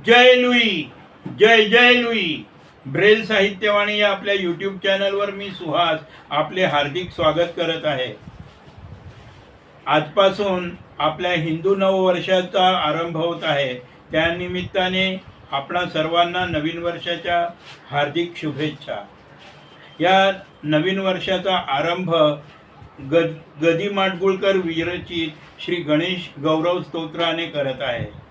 जय Louis, जय जय Louis. Braille साहित्यवाणी या आपल्या YouTube चॅनलवर मी सुहास आपले हार्दिक स्वागत करत आहे. आजपासून आपल्या हिंदू नववर्षाचा आरंभ होत आहे. त्यानिमित्ताने आपणा सर्वांना नवीन वर्षाच्या हार्दिक शुभेच्छा. या नवीन वर्षाचा आरंभ गदी माडगुळकर विरचित श्री गणेश गौरव स्तोत्राने करत आहे.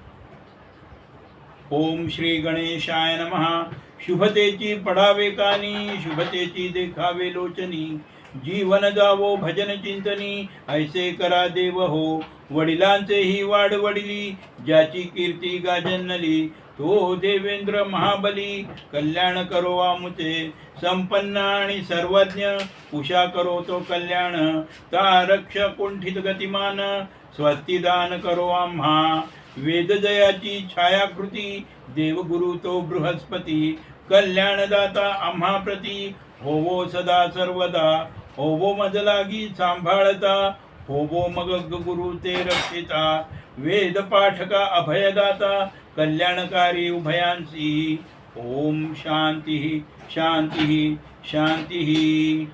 ओम श्री गणेशाय नमः. शुभतेची पडावे कानी, शुभतेची देखावे लोचनी, जीवन जावो भजन चिंतनी, ऐसे करा देव हो. वडिलांचेही वाढ वडिली, ज्याची कीर्ती गाजनली, तो देवेंद्र महाबली, कल्याण करो आमुचे. संपन्न आणि सर्वज्ञ, उषा करो तो कल्याण, ता रक्ष कुंठित गतिमान, स्वस्तिदान करो आम्हा. वेदजयाची छायाकृती, देवगुरु तो बृहस्पती, कल्याणदाता आम्हा प्रती, होवो सदा सर्वदा. होवो मज लागी सांभाळता, होवो मग गुरु ते रक्षिता. वेद पाठका अभयदाता, कल्याणकारी उभयांसी. ओम शांती शांती शांती.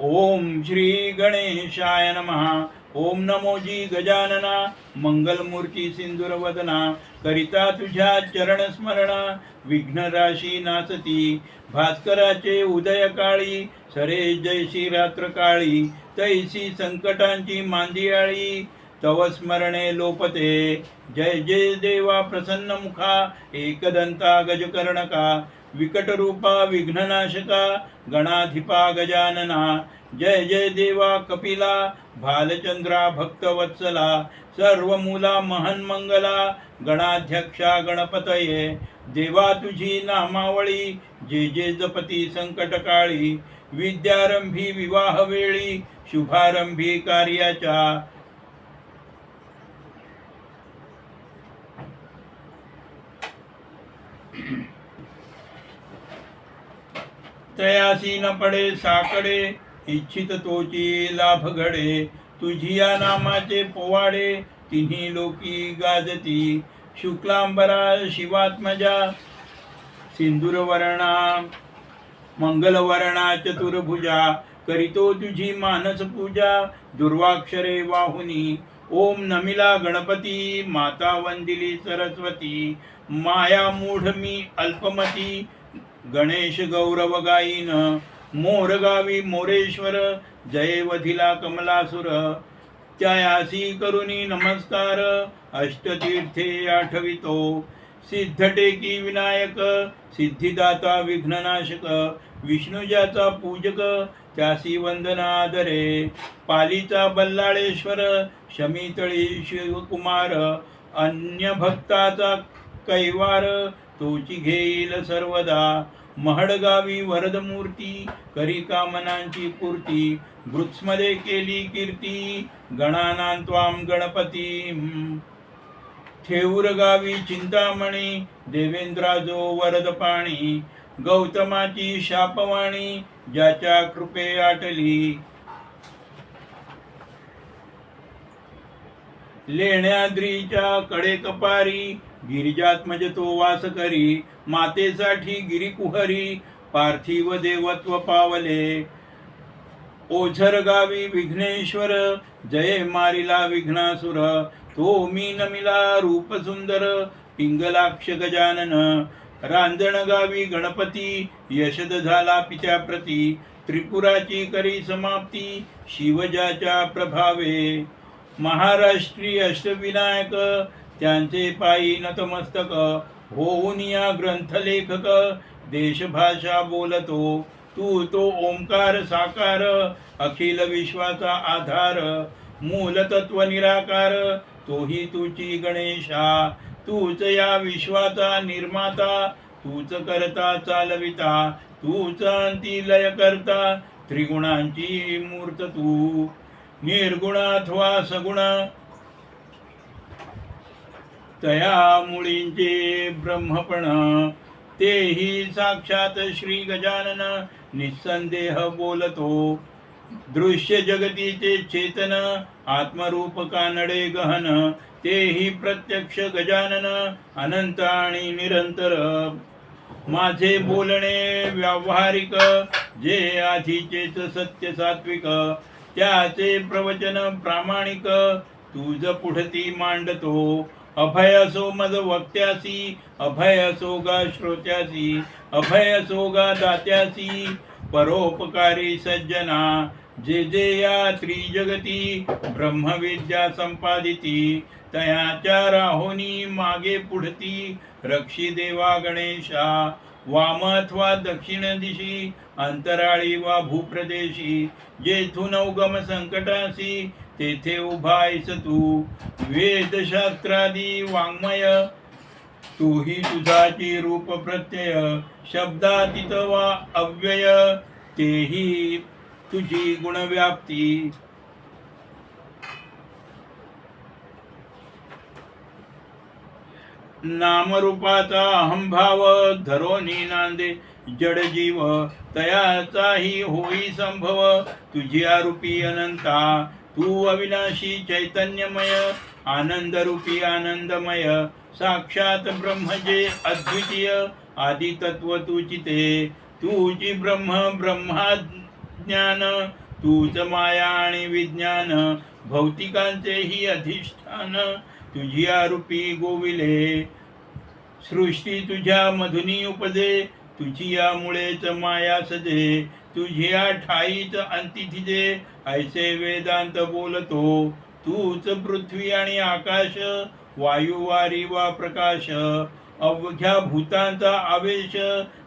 ओम श्री गणेशाय नमः. ओम नमोजी गजानना, मंगलमूर्ती सिंदूरवदना, करिता तुझ्या चरण स्मरणा, विघ्न राशी नाचती. भास्कराचे उदय काळी, सरे जयशी रात्र काळी, तैसी संकटांची मांदियाळी, तव स्मरणे लोपते. जय जय देवा प्रसन्न मुखा, एकदंता गजकर्णका, विकट रूपा विघ्ननाशका, गणाधिपा गजानना. जय जय देवा कपिला, भालचंद्रा भक्तवत्सला, सर्व मूला महन मंगला, गणाध्यक्षा गणपतये. देवा तुझी नामावळी, जे जे जपती संकटकाळी, विद्यारंभी विवाह वेळी, शुभारंभी कार्याच्या. तयासी न पडे साकडे, इच्छित तोची लाभ घडे. तुझिया नामाचे पोवाडे, तिन्ही लोकी गाजती. शुक्लांबरा शिवात्मजा, सिंदूरवर्णा मंगलवर्णा चतुर्भुजा, करितो तुझी मानस पूजा, दुर्वाक्षरे वाहुनी. ओम नमिला गणपती, माता वंदिली सरस्वती, माया मूढ मी अल्पमती, गणेश गौरव गायीन. मोरगावी मोरेश्वर, जय वधिला कमलासुर, त्यायासी करुणी नमस्कार, अष्टतीर्थे आठवितो. सिद्धटेकी विनायक, सिद्धिदाता विघ्ननाशक, विष्णुजाचा पूजक, त्यासी वंदना आदरे. पालीचा बल्लाळेश्वर, शमीतळी शिवकुमार, अन्य भक्ताचा कैवार, तोची घेईल सर्वदा. महडगावी वरदमूर्ती, करी कामनांची पूर्ती, वृत्समध्ये केली कीर्ती, गणानां त्वाम गणपती. थेऊरगावी चिंतामणी, देवेंद्राजो वरद पाणी, गौतमाची शापवाणी, ज्याच्या कृपे आटली. लेण्याद्रीच्या कडे कपारी, गिरिजात्मज तो वास करी, मातेसाठी गिरिकुहरी, पार्थिव देवत्व पावले. ओझर गावी विघ्नेश्वर, जय मारिला विघ्नासुर, तो मी नमिला रूप सुंदर, पिंगलाक्ष गजानन. रांजण गावी गणपती, यशद झाला पित्याप्रती, त्रिपुराची करी समाप्ती, शिवजाच्या प्रभावे. महाराष्ट्री अष्टविनायक, त्यांचे पायी नतमस्तक, होऊन या ग्रंथलेखक, देशभाषा बोलतो. तू तो ओंकार साकार, अखिल विश्वाचा आधार, मूलतत्व निराकार, तोही तुची गणेशा. तूच या विश्वाचा निर्माता, तूच करता चालविता, तूच अंती लय करता, त्रिगुणांची मूर्त तू. निर्गुण अथवा सगुण, तया मुळींचे ब्रह्मपण, तेही साक्षात श्री गजानन, निस्संदेह बोलतो. दृश्य जगतीचे चेतन, आत्मरूप कानडे गहन, तेही प्रत्यक्ष गजानन अनंत आणि निरंतर. माझे बोलणे व्यावहारिक जे आधीचेच सत्य सात्विक, त्याचे प्रवचन प्रामाणिक तुझ पुढती मांडतो. अभय असो मज वक्त्यासी, अभय असो गा श्रोत्यासी, अभय असो गा दात्यासी. परोपकारी सज्जना जे जे या त्रिजगती ब्रह्मविद्या संपादिती, तयाच्या राहोनी मागे पुढती रक्षी देवा गणेशा. वाम अथवा दक्षिण दिशी, अंतराळी वा भूप्रदेशी, जेथून उगम संकटासी तेथे उभायस तू. वेदशास्त्रादी वाङ्मय तूही तुझाची रूप प्रत्यय, शब्दातीत वा अव्यय तेही तुझी गुणव्याप्ती. नामरूपाचा अहंभाव धरोनी नांदे जड जीव, तयाचाही होई संभव तुझी आरूपी अनंता. तू अविनाशी चैतन्यमय, आनंदरूपी आनंदमय, साक्षात ब्रह्म जे अद्वितीय आदि तत्व तुझी ते. तुझी ब्रह्म ब्रह्माज्ञान, तूच माया आणि विज्ञान, भौतिकांचेही अधिष्ठान तुझी आरूपी गोविले. सृष्टी तुझ्या मधुनी उपजे, तुझी या मुळेच माया सजे. तुझ्या ठाईच अंतिथिजे, ऐसे वेदांत बोलतो. तूच पृथ्वी आणि आकाश, वायू वारी वा प्रकाश, अवघ्या भूतांचा आवेश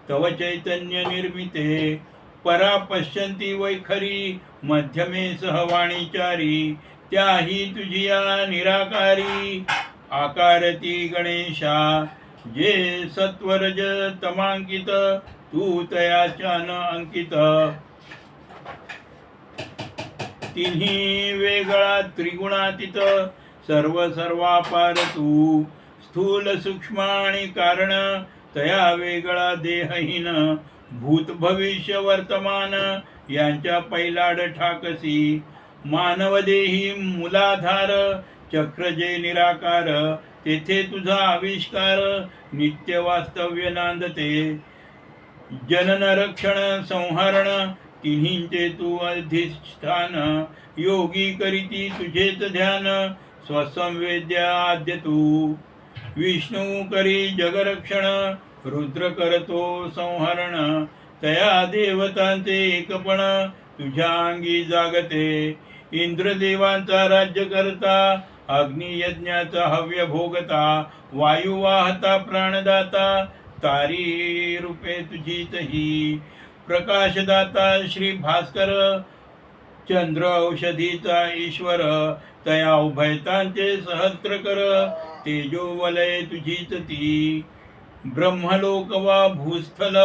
तव चैतन्य निर्मिते. परा पश्यंती वैखरी, मध्यमे सहवाणीचारी, त्याही तुझिया निराकारी आकारती गणेशा. जे सत्वरज तमांकित, तू तयाच्यान अंकित. तिन्ही वेगळा त्रिगुणातीत, सर्व सर्वापार तू. स्थूल सूक्ष्म आणि कारण, तया वेगळा देहहीन. भूत भविष्य वर्तमान यांच्या पैलाड ठाकसी. मानवदेही मूलाधार, चक्र जे निराकार, तेथे तुझा आविष्कार नित्य वास्तव्य नांदते. जनन रक्षण संहरण तिन्हींचे तू अधिष्ठान. योगी करीती तुझेच ध्यान, स्वसंवेद्या आद्य तू. विष्णू करी जगरक्षण, रुद्र करतो संहरण. तया देवतांचे एकपण तुझ्या अंगी जागते. इंद्रदेवांचा राज्य करता, अग्नियज्ञाचा हव्य भोगता. वायू वाहता प्राणदाता, तारी रूपे तुझीच ही. प्रकाशदाता श्री भास्कर, चंद्र औषधीचा ईश्वर. तया उभयतांचे सहस्त्र कर, तेजोवलय तुझीच ती. ब्रह्मलोक वा भूस्थल,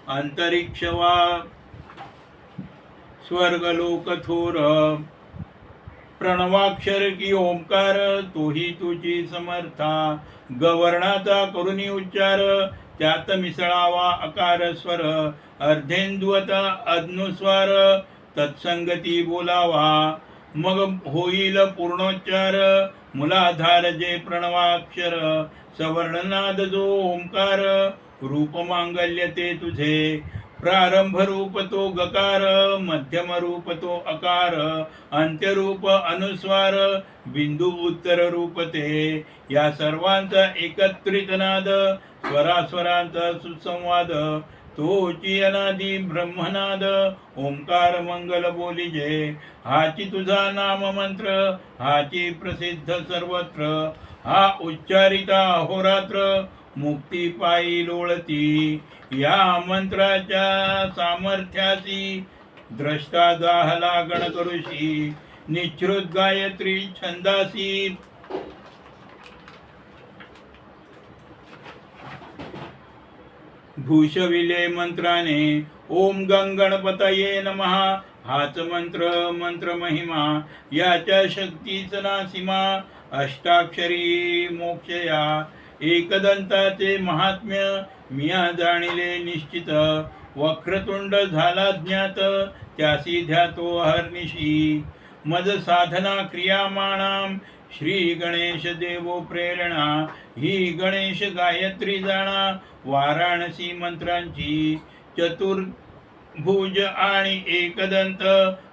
अंतरिक्ष वा स्वर्गलोक थोर. प्रणवाक्षर की ओंकार, तोही तुझी समर्था. गवर्णाचा करुणी उच्चार, त्यात मिसळावा आकार स्वर. अर्धेंदुवत अनुस्वार, तत्संगती बोलावा. मग होईल पूर्णोच्चार, मूलाधार जे प्रणवाक्षर. सवर्णनाद जो ओंकार, रूप मांगल्य ते तुझे. प्रारंभ रूप तो गकार, मध्यम रूप तो अकार. अंत्यरूप अनुस्वार, बिंदू उत्तर रूप ते. या सर्वांचा एकत्रित नाद, स्वरास्वरांचा सुसंवाद. तोची अनादि ब्रह्मनाद, ओंकार मंगल बोलिजे. हाची तुझा नाम मंत्र, हाची प्रसिद्ध सर्वत्र. हा उच्चारिता अहोरात्र, मुक्ती पायी लोळती. या मंत्राच्या सामर्थ्याची द्रष्टा जाहला गण करुषी. निश्रुत गायत्री छंदासी, भूषविले मंत्राने. ओम गणपतये नमः, हाच मंत्र महिमा. याच्या शक्तीच ना सीमा, अष्टाक्षरी मोक्षया. एकदंताचे महात्म्य मिया जाणिले निश्चित. वक्रतुंड झाला ज्ञात, त्यासी ध्यातो हरनिशी. मज साधना क्रियामाणाम, श्री गणेश देवो प्रेरणा ही गणेश गायत्री जाणा वाराणसी मंत्रांची चतुर्भुज आणि एकदंत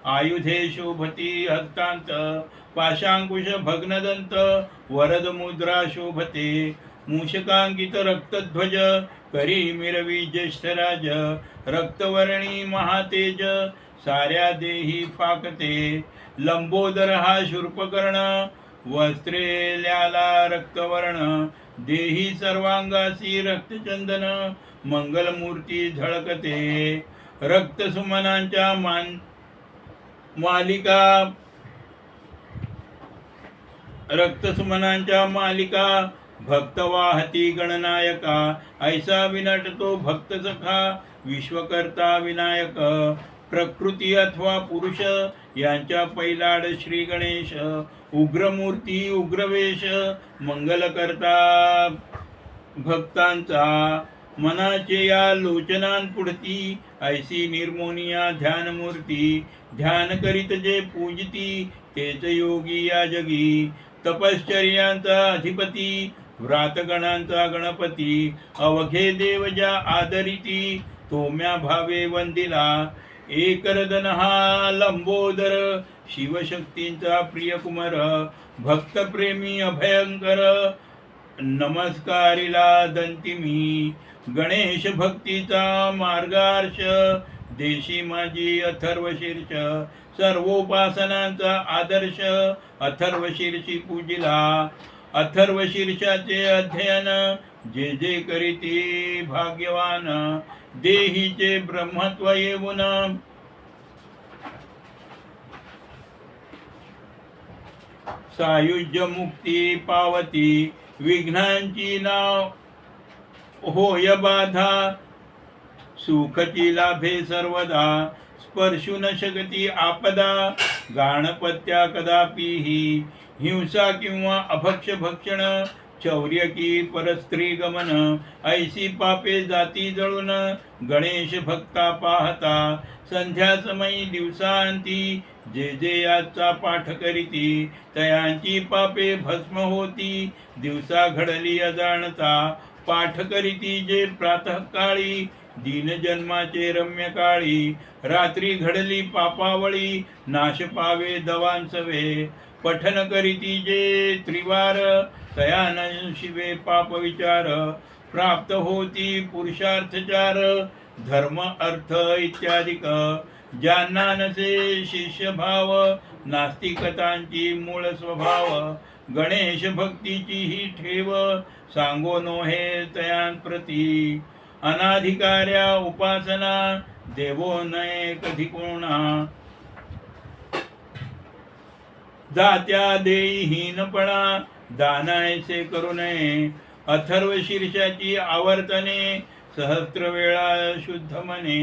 आयुधे शोभती हस्तांत पाशांकुश भग्नदंत वरद मुद्रा शोभते मूषकांकित रक्तध्वज करी मिरवी ज्येष्ठराज रक्तवर्णी महातेज साऱ्या देही फाकते लंबोदर हा शूर्पकर्ण वस्त्रेल्याला रक्तवर्ण देही सर्वांगासी रक्तचंदन मंगलमूर्ती झळकते रक्तसुमनांच्या मालिका भक्तवाहती गणनायका ऐसा विनटतो भक्त सखा विश्वकर्ता विनायक प्रकृती अथवा पुरुष यांच्या पैलाड श्री गणेश उग्रमूर्ती उग्रवेश मंगलकर्ता भक्तांचा मनाचे या लोचनांपुढती ऐसी निर्मोनिया ध्यानमूर्ती ध्यान करीत जे पूजिती तेच योगी या जगी तपश्चर्यांचा अधिपती व्रातगणांचा गणपती अवघे देव ज्या आदरिती तोम्या भावे वंदिला एकरदन हा लंबोदर शिवशक्तींचा प्रियकुमार भक्तप्रेमी अभयंकर नमस्कारिला दंतिमी गणेश भक्तीचा मार्गार्श देशी माझी अथर्वशीर्ष सर्वोपासनांचा आदर्श अथर्वशीर्षी पूजिला अथर्वशीर्षाचे अध्ययन जे जे करीती भाग्यवान देहीचे ब्रह्मत्व येऊन सायुज्य मुक्ती पावती विघ्नांची नाव होय बाधा सुखची लाभे सर्वदा स्पर्शू न शकती आपदा गाणपत्या कदापिही हिंसा किंवा अभक्ष भक्षण चौर्य की परस्त्री गमन ऐसी पापे जाती जळून गणेश भक्ता पाहता संध्या समयी दिवसांती जे जे याचा पाठ करीती तयांची पापे भस्म होती दिवसा घडली अजाणता पाठ करीती जे प्रातःकाळी दीन जन्माचे रम्य काळी रात्री घडली पापावळी नाश पावे दवांसवे पठन करीती जे त्रिवार तयान शिवे पाप विचार प्राप्त होती पुरुषार्थचार धर्म अर्थ इत्यादिक ज्यांना नसे शिष्य भाव नास्तिकतांची मूळ स्वभाव गणेश भक्तीची ही ठेव सांगो नोहे तयान प्रती अनाधिकार्या उपासना देवो नये कधी कोणा जात्या देई हीनपणा दानायसे करू नये अथर्व शीर्षाची आवर्तने सहस्त्र वेळा शुद्ध मने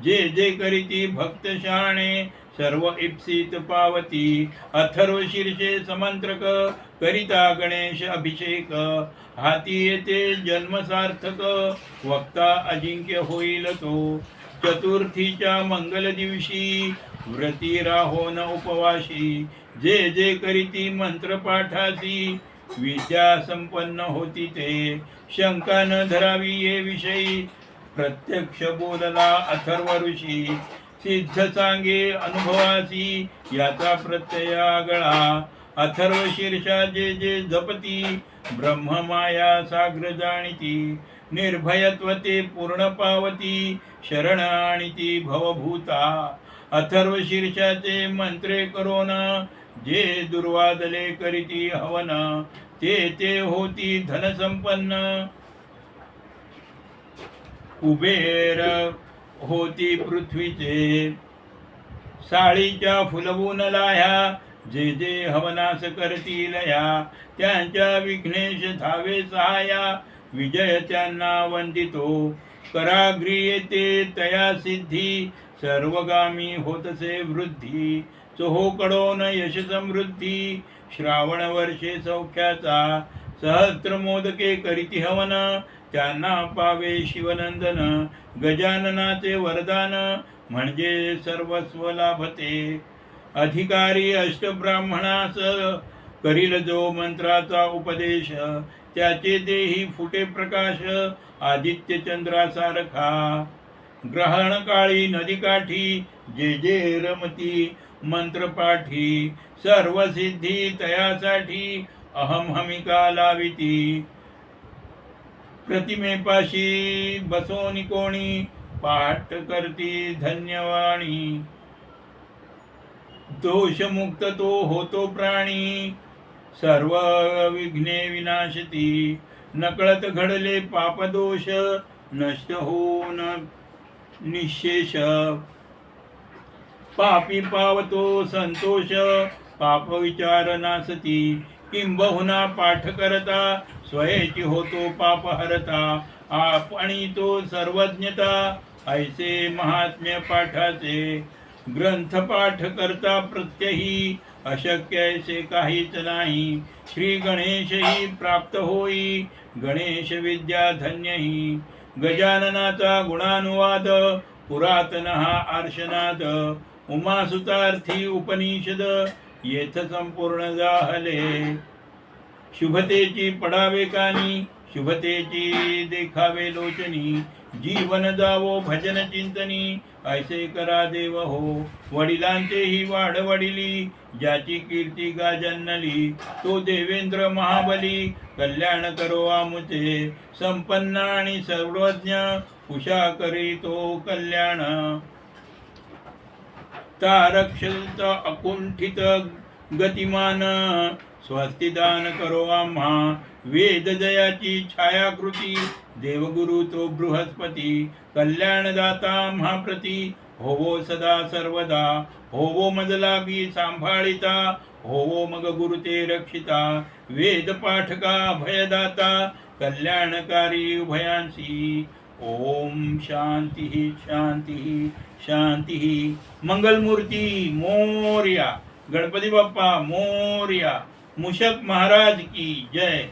जे जे करीती भक्त शहाणे सर्व इप्सित पावती अथर्व शीर्षे समंत्रक करिता गणेश अभिषेक हाती येते जन्म सार्थक वक्ता अजिंक्य होईल तो चतुर्थीच्या मंगल दिवशी व्रती राहोन उपवाशी जे जे करीती मंत्रपाठासी विद्या संपन्न होती ते शंका न धरावी ये विषयी प्रत्यक्ष बोलला अथर्व ऋषी सिद्ध सांगे अनुभवासी याचा प्रत्यय आगळा अथर्व शीर्षा जे जे जपती ब्रह्म माया साग्र जाणीती निर्भयत्व ते पूर्ण पावती शरण आणीती भवभूता अथर्व शीर्षाचे मंत्रे करोन जे दुर्वादले करीती हवन ते ते होती धनसंपन्न कुबेर होती पृथ्वीचे साळीच्या फुलवून लाह्या जे जे हवनास करतील या त्यांच्या विघ्नेश धावे सहाया विजय त्यांना वंदितो कराग्री येते तया सिद्धी सर्वगामी होतसे वृद्धी चोहो कडोन यश समृद्धी श्रावण वर्षे सौख्याचा सहस्त्र मोदके करीती हवन त्यांना पावे शिवनंदन गजाननाचे वरदान म्हणजे सर्वस्व लाभते अधिकारी अष्टब्राह्मणास करील जो मंत्राचा उपदेश, त्याचे देही फुटे प्रकाश आदित्य चंद्रासारखा. ग्रहण काळी नदीकाठी जे जे रमती मंत्रपाठी, सर्व सिद्धी तयासाठी अहम हमिका लाविती. प्रतिमेपाशी बसोनी कोणी पाठ करती धन्यवाणी, दोषमुक्त तो होतो प्राणी सर्व विघ्ने विनाशती. नकळत घडले पापदोष नष्ट होऊन निशेष, पापी पावतो संतोष पाप विचार नासती. किंबहुना पाठ करता स्वयेची होतो पाप हरता, आणि तो सर्वज्ञता ऐसे महात्म्य पाठाचे. ग्रंथ पाठ करता प्रत्यही अशक्य ऐसे काहीच नाही. श्री गणेश ही प्राप्त होई गणेश विद्या धन्य ही. गजाननाचा गुणानुवाद पुरातन हा आर्षनाद, उमासुतार्थी उपनिषद येथ संपूर्ण जाहले. शुभतेची पडावे कानी शुभतेची देखावे लोचनी, जीवन जावो भजन चिंतनी ऐसे करा देव हो. वडिलांचे ही वाढ वडिली ज्याची कीर्ती गाजन्नली, तो देवेंद्र महाबली कल्याण करो आमुचे. संपन्न आणि सर्वज्ञ उषा करी तो कल्याण, तारक्षित अकुंठित गतिमान स्वस्तिदान करो आम्हा. वेद जयाची छायाकृती देवगुरु तो बृहस्पती, कल्याणदाता आम्हा प्रती होवो सदा सर्वदा. होवो मज लागी सांभाळिता, होवो मग गुरु ते रक्षिता. वेद पाठका भयदाता कल्याणकारी उभयांशी. ओम शांती शांती शांती. मंगलमूर्ती मोरया, गणपती बाप्पा मोरया, मूषक महाराज की जय.